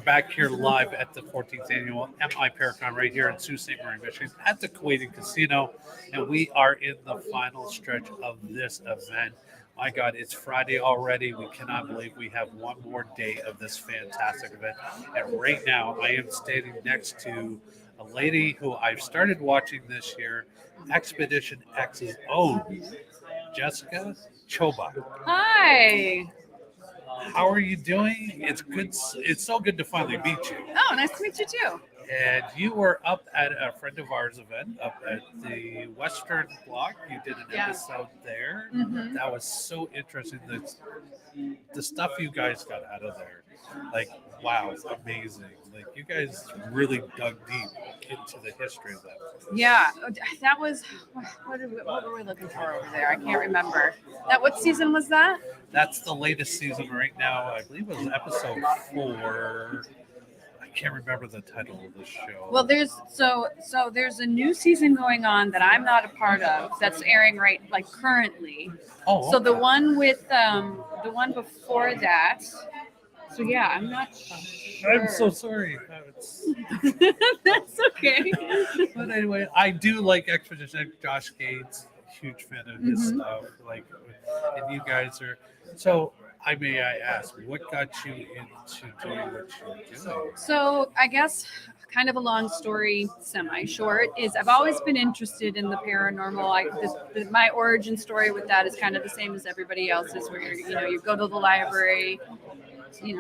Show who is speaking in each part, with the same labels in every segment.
Speaker 1: back here live at the 14th annual MiParacon right here in Sault Ste. Marie, Michigan at the Kuwaiti Casino. And we are in the final stretch of this event. My God, it's Friday already. We cannot believe we have one more day of this fantastic event. And right now, I am standing next to a lady who I've started watching this year, Expedition X's own Jessica Choba.
Speaker 2: Hi.
Speaker 1: How are you doing? It's good. It's so good to finally meet you.
Speaker 2: Oh, nice to meet you too.
Speaker 1: And you were up at a friend of ours event up at the Western Block. You did an episode there.
Speaker 2: Mm-hmm.
Speaker 1: That was so interesting. The stuff you guys got out of there, like, wow, it's amazing. Like, you guys really dug deep into the history of that.
Speaker 2: Yeah, that was what were we looking for over there? I can't remember. What season was that?
Speaker 1: That's the latest season right now. I believe it was episode 4. I can't remember the title of the show.
Speaker 2: Well, there's a new season going on that I'm not a part of. That's airing currently.
Speaker 1: Oh, okay.
Speaker 2: So the one with the one before that. So yeah, I'm not sure.
Speaker 1: I'm so sorry.
Speaker 2: That's okay.
Speaker 1: But anyway, I do like Expedition X. Josh Gates, huge fan of his stuff. Like, and you guys are. So, I ask, what got you into doing what you're doing?
Speaker 2: So I guess kind of a long story, semi-short, is I've always been interested in the paranormal. My origin story with that is kind of the same as everybody else's, where you go to the library.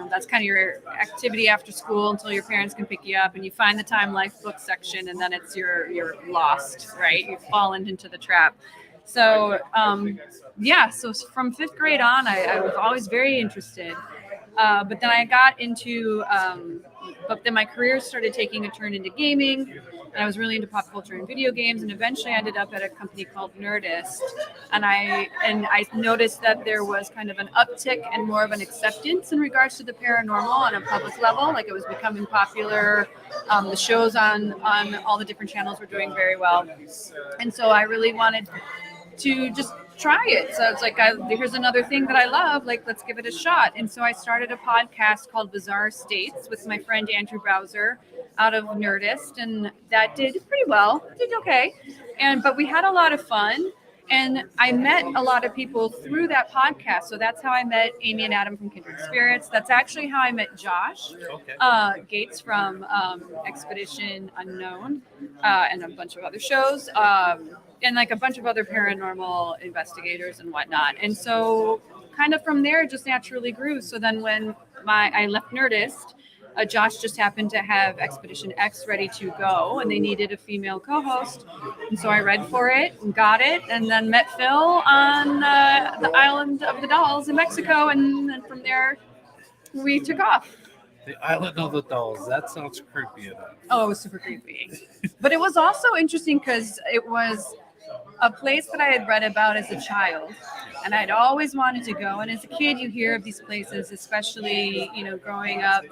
Speaker 2: That's kind of your activity after school until your parents can pick you up, and you find the Time Life book section, and then it's you're lost, right? You've fallen into the trap. So so from 5th grade on, I was always very interested. But then I got into, but then my career started taking a turn into gaming, and I was really into pop culture and video games, and eventually I ended up at a company called Nerdist, and I noticed that there was kind of an uptick and more of an acceptance in regards to the paranormal on a public level. Like, it was becoming popular. The shows on all the different channels were doing very well, and so I really wanted to just try it. So it's like, here's another thing that I love. Like, let's give it a shot. And so I started a podcast called Bizarre States with my friend Andrew Bowser out of Nerdist, and that did pretty well. Did okay. But we had a lot of fun. And I met a lot of people through that podcast. So that's how I met Amy and Adam from Kindred Spirits. That's actually how I met Josh Gates from Expedition Unknown and a bunch of other shows. And like a bunch of other paranormal investigators and whatnot. And so kind of from there, it just naturally grew. So then when I left Nerdist, Josh just happened to have Expedition X ready to go, and they needed a female co-host. And so I read for it and got it, and then met Phil on the Island of the Dolls in Mexico. And then from there, we took off.
Speaker 1: The Island of the Dolls. That sounds creepy enough.
Speaker 2: Oh, it was super creepy. But it was also interesting because it was a place that I had read about as a child, and I'd always wanted to go. And as a kid, you hear of these places, especially, growing up,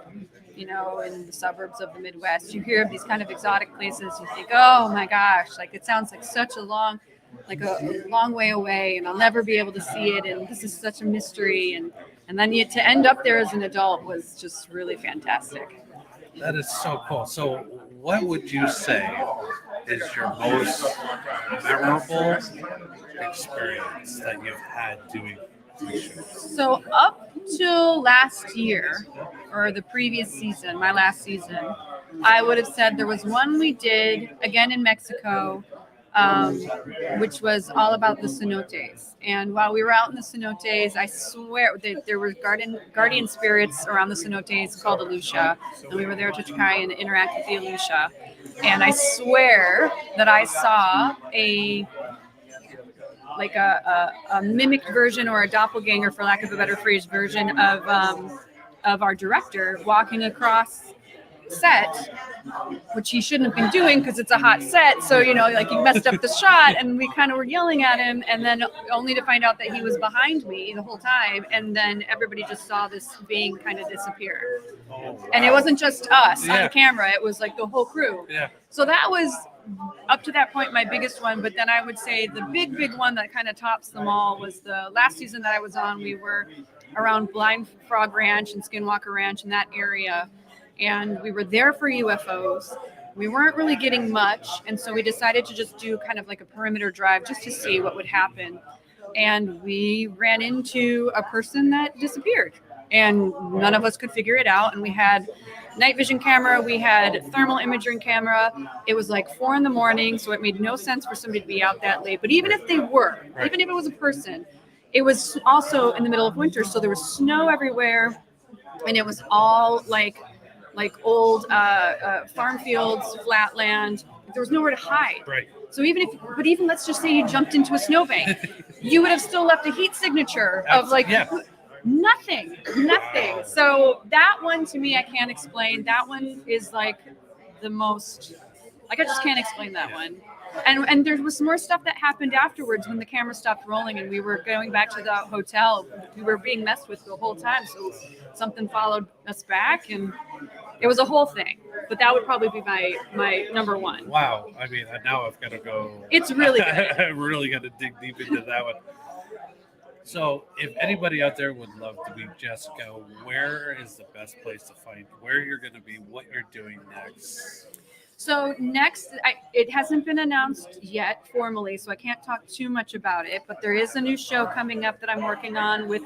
Speaker 2: in the suburbs of the Midwest, you hear of these kind of exotic places. You think, oh my gosh, like, it sounds like such a long way away, and I'll never be able to see it. And this is such a mystery. And then yet to end up there as an adult was just really fantastic.
Speaker 1: That is so cool. So what would you say is your most memorable experience that you've had doing these shows?
Speaker 2: So up till last year, or the previous season, my last season, I would have said there was one we did again in Mexico, which was all about the cenotes. And while we were out in the cenotes, I swear there were guardian spirits around the cenotes called Alusha, and we were there to try and interact with the Alusha. And I swear that I saw a mimicked version, or a doppelganger, for lack of a better phrase, version of our director walking across set, which he shouldn't have been doing because it's a hot set. So, he messed up the shot, and we kind of were yelling at him, and then only to find out that he was behind me the whole time. And then everybody just saw this being kind of disappear. Oh, wow. And it wasn't just us on camera. It was like the whole crew.
Speaker 1: Yeah.
Speaker 2: So that was, up to that point, my biggest one. But then I would say the big one that kind of tops them all was the last season that I was on. We were around Blind Frog Ranch and Skinwalker Ranch in that area. and we were there for UFOs. We weren't really getting much, and so we decided to just do kind of like a perimeter drive just to see what would happen. And we ran into a person that disappeared, and none of us could figure it out. And we had night vision camera, we had thermal imaging camera. It was like 4 a.m, so it made no sense for somebody to be out that late. But even if they were, even if it was a person, it was also in the middle of winter, so there was snow everywhere, and it was all like old farm fields, flat land. There was nowhere to hide.
Speaker 1: Right.
Speaker 2: So even let's just say you jumped into a snowbank, you would have still left a heat signature of like nothing. So that one to me, I can't explain. That one is like the most, like I just can't explain that one. And there was more stuff that happened afterwards when the camera stopped rolling and we were going back to the hotel. We were being messed with the whole time. So something followed us back and it was a whole thing. But that would probably be my number one.
Speaker 1: Wow. I mean, now I've got to go.
Speaker 2: It's really good.
Speaker 1: I'm really got to dig deep into that one. So if anybody out there would love to meet Jessica, where is the best place to find where you're going to be, what you're doing next?
Speaker 2: So next, it hasn't been announced yet formally, so I can't talk too much about it, but there is a new show coming up that I'm working on with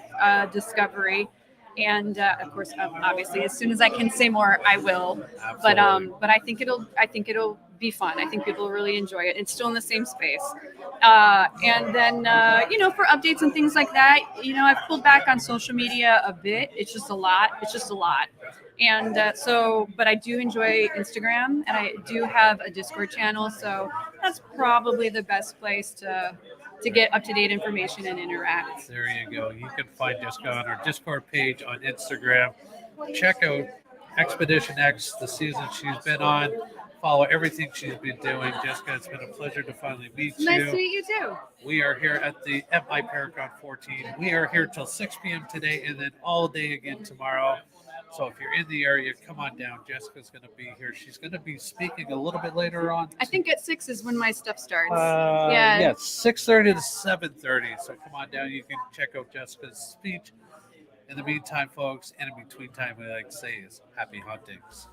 Speaker 2: Discovery. And of course, obviously, as soon as I can say more, I will.
Speaker 1: Absolutely.
Speaker 2: But I think it'll be fun. I think people will really enjoy it. It's still in the same space. And then for updates and things like that, I've pulled back on social media a bit. It's just a lot. And but I do enjoy Instagram, and I do have a Discord channel. So that's probably the best place to get up-to-date information and interact.
Speaker 1: There you go. You can find Jessica on our Discord page on Instagram. Check out Expedition X, the season she's been on. Follow everything she's been doing. Jessica, it's been a pleasure to finally meet you.
Speaker 2: Nice to meet you too.
Speaker 1: We are here at the MiParacon 14. We are here till 6 p.m. today and then all day again tomorrow. So if you're in the area, come on down. Jessica's going to be here. She's going to be speaking a little bit later on.
Speaker 2: I think at 6 is when my stuff starts.
Speaker 1: Yeah, 6:30 to 7:30. So come on down. You can check out Jessica's speech. In the meantime, folks, and in between time, we like to say is happy huntings.